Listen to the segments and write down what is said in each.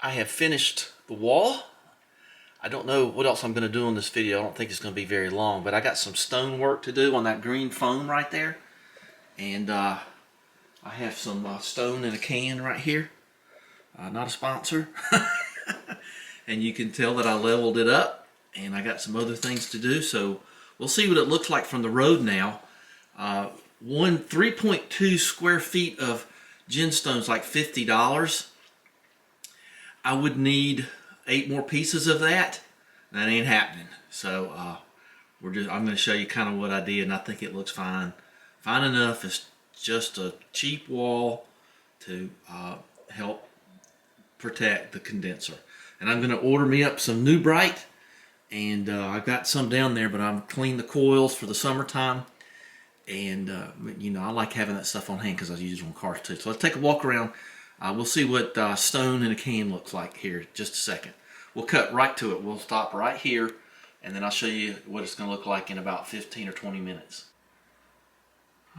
I have finished the wall. I don't know what else I'm going to do in this video. I don't think it's going to be very long, but I got some stone work to do on that green foam right there. And I have some stone in a can right here. Not a sponsor. And you can tell that I leveled it up, and I got some other things to do, so we'll see what it looks like from the road now. 3.2 square feet of ginstone is like $50. I would need 8 more pieces of that. That ain't happening. So I'm going to show you kind of what I did, and I think it looks fine. Fine enough. It's just a cheap wall to help protect the condenser. And I'm going to order me up some new bright, and I've got some down there, but I'm cleaning the coils for the summertime. And you know, I like having that stuff on hand because I use it on cars too. So let's take a walk around. We'll see what stone in a can looks like here in just a second. We'll cut right to it. We'll stop right here, and then I'll show you what it's going to look like in about 15 or 20 minutes.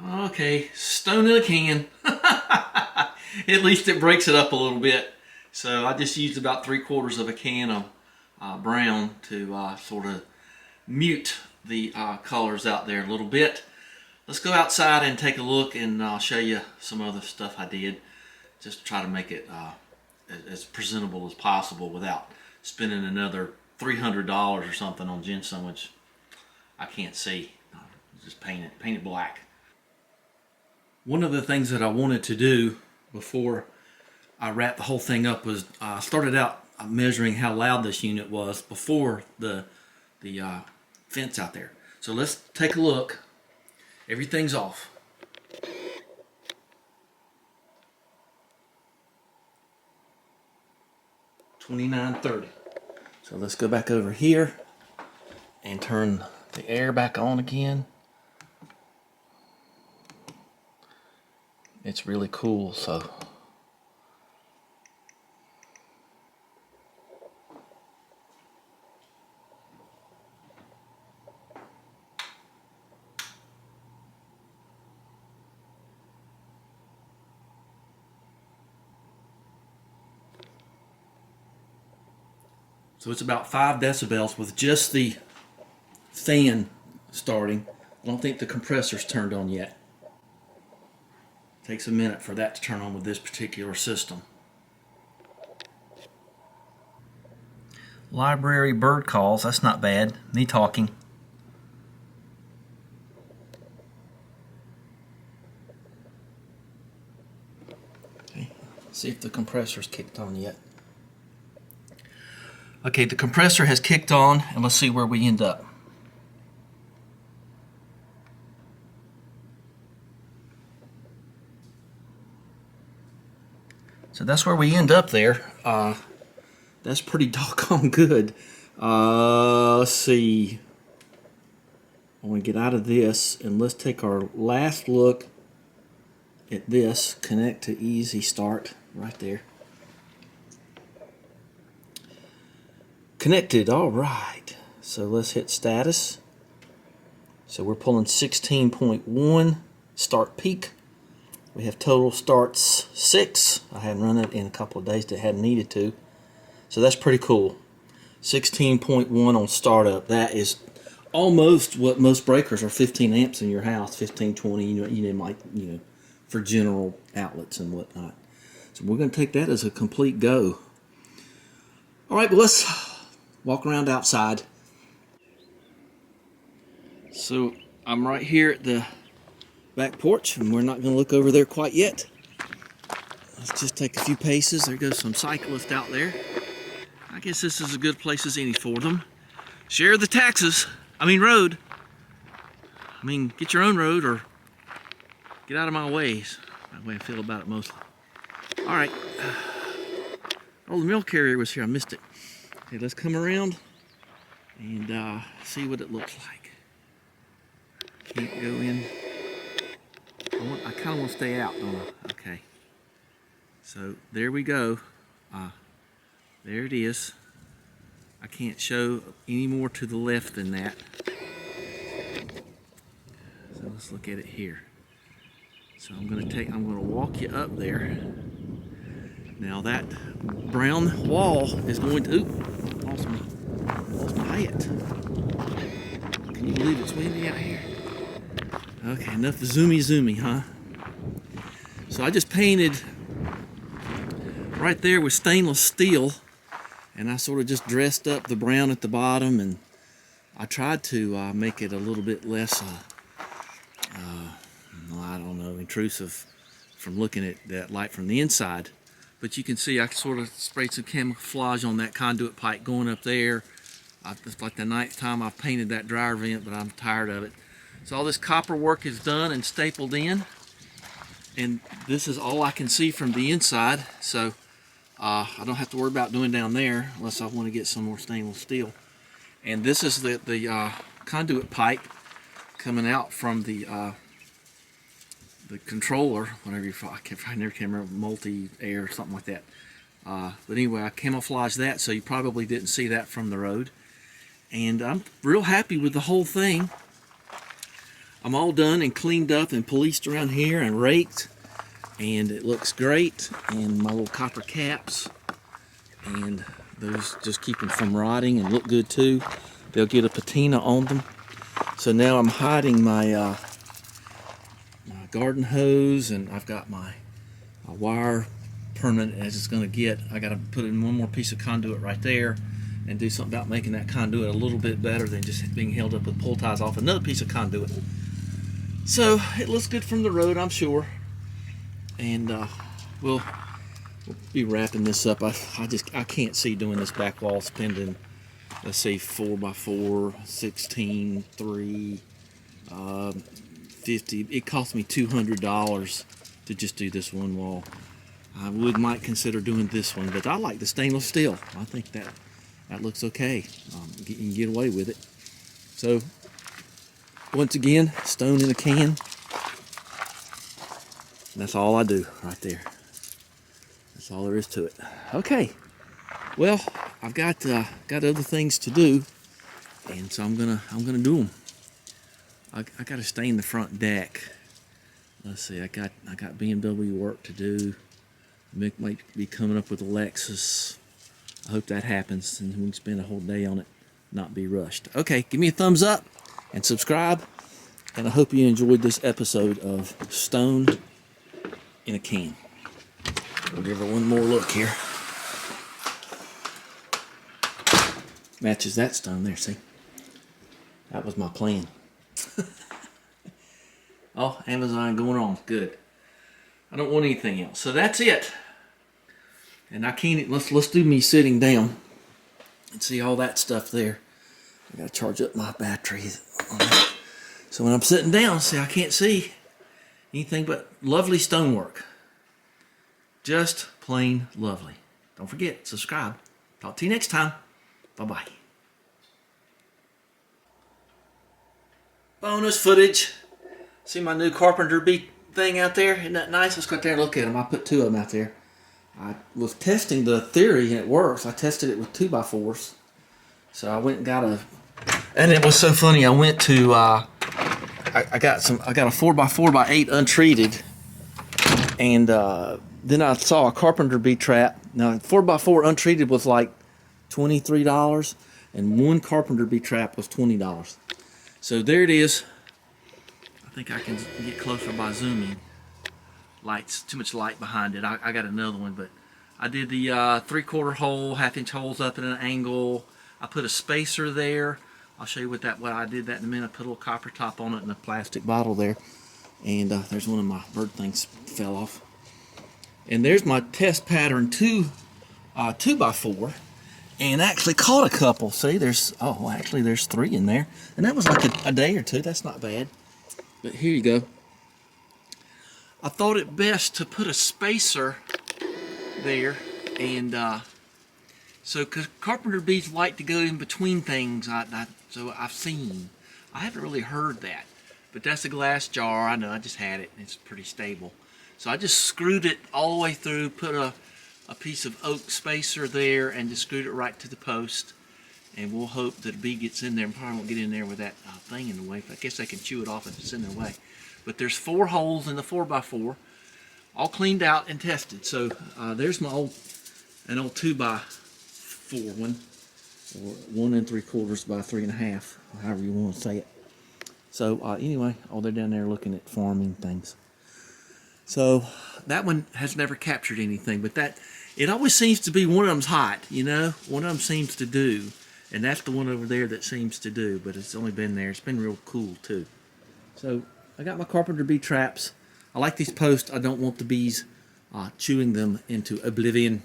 Okay, stone in a can. At least it breaks it up a little bit. So I just used about 3/4 of a can of brown to sort of mute the colors out there a little bit. Let's go outside and take a look, and I'll show you some other stuff I did. Just to try to make it as presentable as possible without spending another $300 or something on ginstone, which I can't see. Just paint it black. One of the things that I wanted to do before I wrapped the whole thing up was I started out measuring how loud this unit was before the fence out there. So let's take a look. Everything's off. $29.30. So let's go back over here and turn the air back on again. It's really cool, so it's about 5 decibels with just the fan starting. I don't think the compressor's turned on yet. Takes a minute for that to turn on with this particular system. Library bird calls, that's not bad. Me talking. Okay, see if the compressor's kicked on yet. Okay, the compressor has kicked on, and let's see where we end up. So that's where we end up there. That's pretty doggone good. Let's see. I want to get out of this, and let's take our last look at this. Connect to easy start right there. Connected, all right. So let's hit status. So we're pulling 16.1 start peak. We have total starts 6. I hadn't run it in a couple of days that hadn't needed to. So that's pretty cool. 16.1 on startup. That is almost what most breakers are. 15 amps in your house, 15, 20, you might, for general outlets and whatnot. So we're going to take that as a complete go. All right, but let's walk around outside. So I'm right here at the back porch, and we're not going to look over there quite yet. Let's just take a few paces. There goes some cyclists out there. I guess this is as good a place as any for them. Share the taxes. Road. Get your own road or get out of my ways. That's the way I feel about it mostly. All right. Oh, the mail carrier was here. I missed it. Okay, let's come around and see what it looks like. Can't go in. I kind of want to stay out, don't I? Okay. So there we go. There it is. I can't show any more to the left than that. So let's look at it here. So I'm going to walk you up there. Now that brown wall is going to, lost my hat. Can you believe it's windy out here? Okay, enough zoomy, huh? So I just painted right there with stainless steel, and I sort of just dressed up the brown at the bottom, and I tried to make it a little bit less, I don't know, intrusive from looking at that light from the inside. But you can see I sort of sprayed some camouflage on that conduit pipe going up there. It's like the 9th time I've painted that dryer vent, but I'm tired of it. So all this copper work is done and stapled in, and this is all I can see from the inside. So I don't have to worry about doing down there unless I want to get some more stainless steel. And this is the conduit pipe coming out from the controller, whatever I never can remember, multi-air or something like that. But anyway, I camouflaged that, so you probably didn't see that from the road. And I'm real happy with the whole thing. I'm all done and cleaned up and policed around here and raked, and it looks great. And my little copper caps, and those just keep them from rotting and look good too. They'll get a patina on them. So now I'm hiding my garden hose, and I've got my wire permanent as it's going to get. I got to put in one more piece of conduit right there and do something about making that conduit a little bit better than just being held up with pull ties off another piece of conduit. So it looks good from the road, I'm sure, and we'll be wrapping this up. I can't see doing this back wall, spending, let's say, 4x4, 16, 3, 50. It cost me $200 to just do this one wall. I might consider doing this one, but I like the stainless steel. I think that looks okay. You can get away with it. So once again, stone in a can. That's all I do right there. That's all there is to it. Okay. Well, I've got other things to do, and so I'm gonna do them. I got to stain the front deck. Let's see. I got BMW work to do. Might be coming up with a Lexus. I hope that happens, and we can spend a whole day on it, not be rushed. Okay, give me a thumbs up and subscribe, and I hope you enjoyed this episode of Stone in a Can. We'll give her one more look here. Matches that stone there, see? That was my plan. Oh, Amazon going on. Good. I don't want anything else. So that's it. And I can't, let's do me sitting down and see all that stuff there. I gotta charge up my battery. So when I'm sitting down, see, I can't see anything but lovely stonework. Just plain lovely. Don't forget, subscribe. Talk to you next time. Bye-bye. Bonus footage. See my new Carpenter beat thing out there? Isn't that nice? Let's go out there and look at them. I put 2 of them out there. I was testing the theory and it works. I tested it with 2x4s. So I went and got and it was so funny. I went to, I got a 4x4x8 untreated, and then I saw a Carpenter beat trap. Now 4x4 untreated was like $23, and one Carpenter beat trap was $20. So there it is. I think I can get closer by zooming. Lights, too much light behind it. I got another one, but I did the 3/4 hole, 1/2-inch holes up at an angle. I put a spacer there. I'll show you what I did that in a minute. I put a little copper top on it and a plastic bottle there. And there's one of my bird things fell off. And there's my test pattern 2x4. And actually caught a couple. See, actually there's 3 in there. And that was like a day or 2. That's not bad. But here you go. I thought it best to put a spacer there, and so because Carpenter bees like to go in between things, so I've seen. I haven't really heard that, but that's a glass jar. I know, I just had it, and it's pretty stable. So I just screwed it all the way through, put a piece of oak spacer there, and just screwed it right to the post. And we'll hope that a bee gets in there, and probably won't get in there with that thing in the way. But I guess they can chew it off if it's in their way. But there's 4 holes in the 4x4. all cleaned out and tested. So there's my old 2x4 one, or 1 3/4 by 3.5, however you want to say it. So anyway, they're down there looking at farming things. So that one has never captured anything, but it always seems to be one of them's hot, you know. One of them seems to do, and that's the one over there that seems to do. But it's only been there. It's been real cool too. So I got my Carpenter bee traps. I like these posts. I don't want the bees chewing them into oblivion.